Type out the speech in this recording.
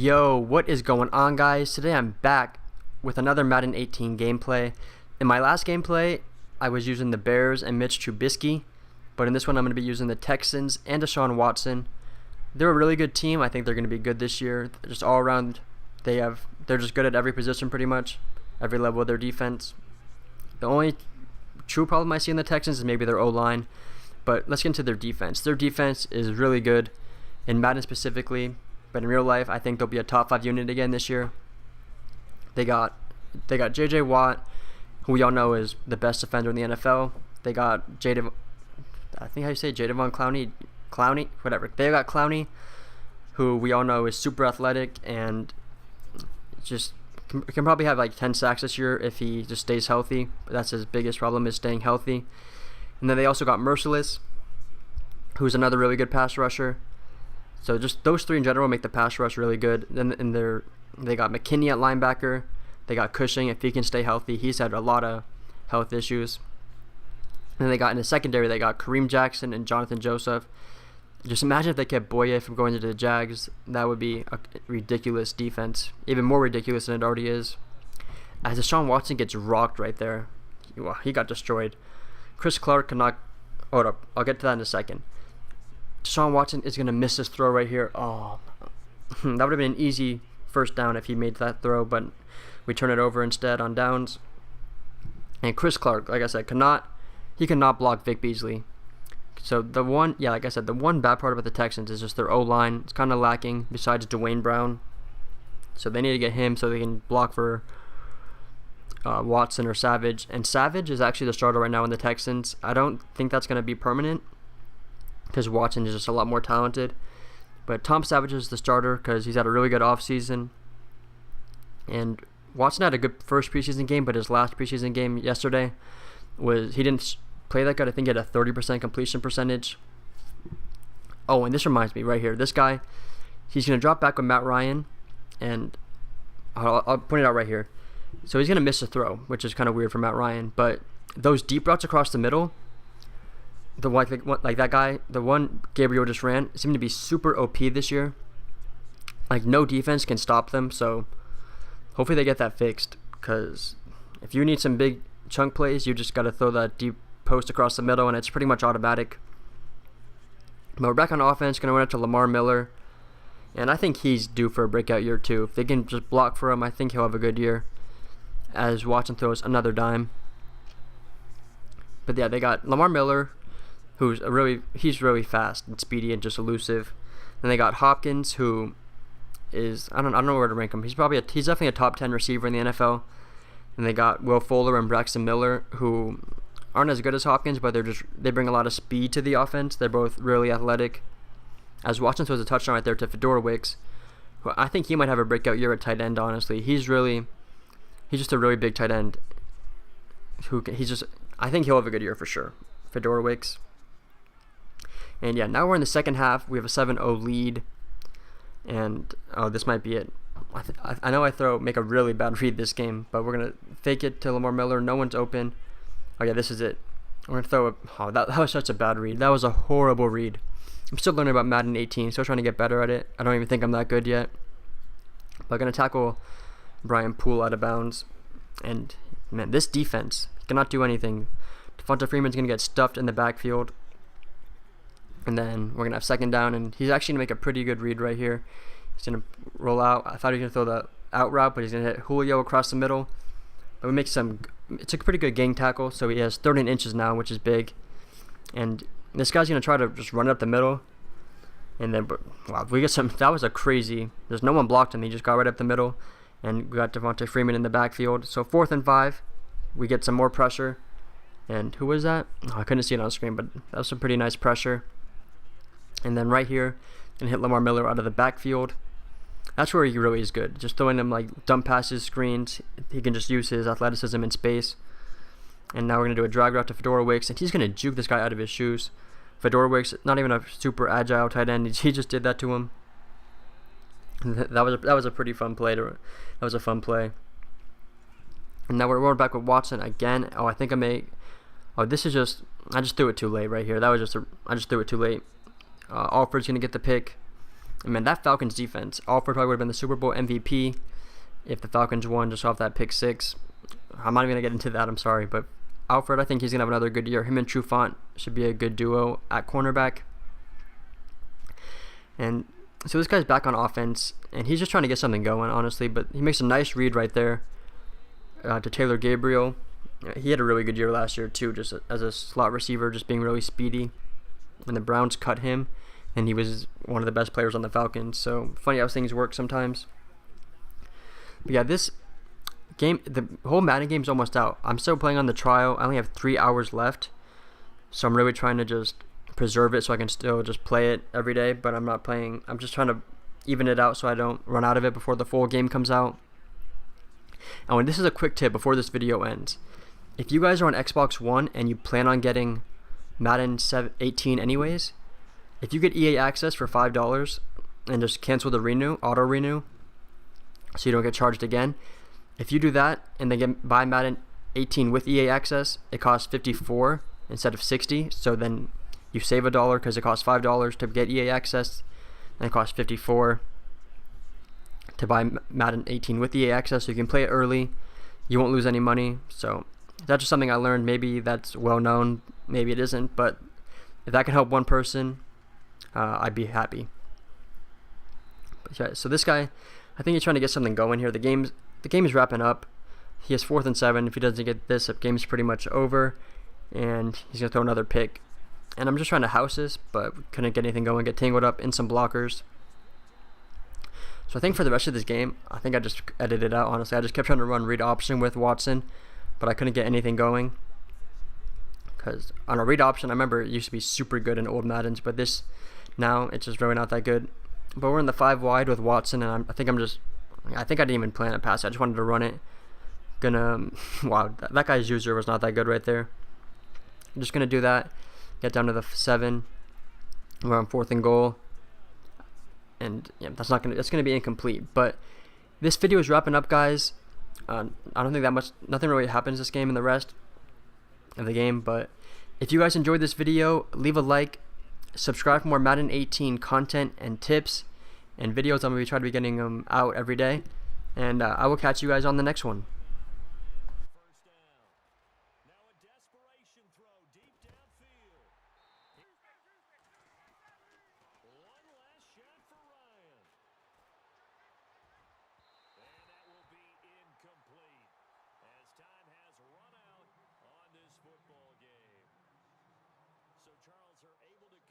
Yo, what is going on, guys? Today I'm back with another Madden 18 gameplay. In my last gameplay, I was using the Bears and Mitch Trubisky, but in this one I'm going to be using the Texans and Deshaun Watson. They're a really good team. I think they're going to be good this year. Just all around, they're just good at every position pretty much, every level of their defense. The only true problem I see in the Texans is maybe their O-line, but let's get into their defense. Their defense is really good, in Madden specifically. But in real life, I think they'll be a top 5 unit again this year. They got J.J. Watt, who we all know is the best defender in the NFL. They got Jadavon Clowney, whatever. They got Clowney, who we all know is super athletic and just can probably have like 10 sacks this year if he just stays healthy. But that's his biggest problem, is staying healthy. And then they also got Merciless, who's another really good pass rusher. So just those three in general make the pass rush really good. Then they got McKinney at linebacker. They got Cushing, if he can stay healthy. He's had a lot of health issues. And then they got in the secondary, they got Kareem Jackson and Jonathan Joseph. Just imagine if they kept Boye from going into the Jags. That would be a ridiculous defense. Even more ridiculous than it already is. As Deshaun Watson gets rocked right there. He got destroyed. Chris Clark cannot... Hold up, I'll get to that in a second. Deshaun Watson is going to miss this throw right here. Oh, that would have been an easy first down if he made that throw, but we turn it over instead on downs. And Chris Clark, like I said, cannot block Vic Beasley. So the one bad part about the Texans is just their O-line. It's kind of lacking besides Dwayne Brown. So they need to get him so they can block for Watson or Savage. And Savage is actually the starter right now in the Texans. I don't think that's going to be permanent, because Watson is just a lot more talented. But Tom Savage is the starter because he's had a really good offseason. And Watson had a good first preseason game, but his last preseason game yesterday he didn't play that good. I think he had a 30% completion percentage. Oh, and this reminds me right here. This guy, he's going to drop back with Matt Ryan, and I'll point it out right here. So he's going to miss a throw, which is kind of weird for Matt Ryan. But those deep routes across the middle, the one Gabriel just ran, seemed to be super OP this year. Like, no defense can stop them, so hopefully they get that fixed, because if you need some big chunk plays, you just got to throw that deep post across the middle, and it's pretty much automatic. But we're back on offense, going to run up to Lamar Miller, and I think he's due for a breakout year too. If they can just block for him, I think he'll have a good year, as Watson throws another dime. But yeah, they got Lamar Miller, he's really fast and speedy and just elusive. Then they got Hopkins, who is, I don't know where to rank him. He's definitely a top 10 receiver in the NFL. And they got Will Fuller and Braxton Miller, who aren't as good as Hopkins, but they bring a lot of speed to the offense. They're both really athletic. As Watson throws a touchdown right there to Fedorowicz, who I think he might have a breakout year at tight end, honestly. He's just a really big tight end. I think he'll have a good year for sure. Fedorowicz. And yeah, now we're in the second half. We have a 7-0 lead. And this might be it. I know make a really bad read this game, but we're going to fake it to Lamar Miller. No one's open. Oh yeah, this is it. We're going to throw that was such a bad read. That was a horrible read. I'm still learning about Madden 18, still trying to get better at it. I don't even think I'm that good yet. But I'm going to tackle Brian Poole out of bounds. And man, this defense cannot do anything. Devonta Freeman's going to get stuffed in the backfield. And then we're going to have second down, and he's actually going to make a pretty good read right here. He's going to roll out. I thought he was going to throw the out route, but he's going to hit Julio across the middle. But it's a pretty good gang tackle, so he has 13 inches now, which is big. And this guy's going to try to just run up the middle. And then, wow, that was a crazy, there's no one blocked him. He just got right up the middle. And we got Devonta Freeman in the backfield. So 4th and 5, we get some more pressure. And who was that? I couldn't see it on screen, but that was some pretty nice pressure. And then right here, and hit Lamar Miller out of the backfield. That's where he really is good. Just throwing him like dump passes, screens. He can just use his athleticism in space. And now we're going to do a drag route to Fedorowicz, and he's going to juke this guy out of his shoes. Fedorowicz, not even a super agile tight end. He just did that to him. That was a pretty fun play. That was a fun play. And now we're rolling back with Watson again. I think I just threw it too late right here. I just threw it too late. Alford's going to get the pick. And man, that Falcons defense, Alford probably would have been the Super Bowl MVP if the Falcons won just off that pick six. I'm not even going to get into that, I'm sorry. But Alfred, I think he's going to have another good year. Him and Trufant should be a good duo at cornerback. And so this guy's back on offense, and he's just trying to get something going, honestly. But he makes a nice read right there to Taylor Gabriel. He had a really good year last year, too, just as a slot receiver, just being really speedy. And the Browns cut him, and he was one of the best players on the Falcons. So funny how things work sometimes. But yeah, this game, the whole Madden game is almost out. I'm still playing on the trial. I only have 3 hours left, so I'm really trying to just preserve it so I can still just play it every day. But I'm not playing. I'm just trying to even it out so I don't run out of it before the full game comes out. And this is a quick tip before this video ends. If you guys are on Xbox One and you plan on getting Madden 18 anyways, if you get EA access for $5 and just cancel the auto renew, so you don't get charged again. If you do that and then buy Madden 18 with EA access, it costs $54 instead of $60. So then you save $1 because it costs $5 to get EA access, and it costs $54 to buy Madden 18 with EA access. So you can play it early. You won't lose any money. So that's just something I learned. Maybe that's well known. Maybe it isn't. But if that can help one person, I'd be happy. But yeah, so this guy, I think he's trying to get something going here. The game is wrapping up. He has 4th and 7. If he doesn't get this, the game's pretty much over, and he's gonna throw another pick. And I'm just trying to house this, but couldn't get anything going. Get tangled up in some blockers. So I think for the rest of this game, I think I just edited it out. Honestly, I just kept trying to run read option with Watson, but I couldn't get anything going. Because on a read option, I remember it used to be super good in old Maddens, but this now it's just really not that good. But we're in the 5 wide with Watson, and I think I didn't even plan a pass. I just wanted to run it. Wow, that guy's user was not that good right there. I'm just gonna do that. Get down to the 7. We're on 4th and goal, and yeah, that's gonna be incomplete. But this video is wrapping up, guys. I don't think nothing really happens this game in the rest of the game. But if you guys enjoyed this video, leave a like. Subscribe for more Madden 18 content and tips and videos. I'm going to try to be getting them out every day. And I will catch you guys on the next one. Charles are able to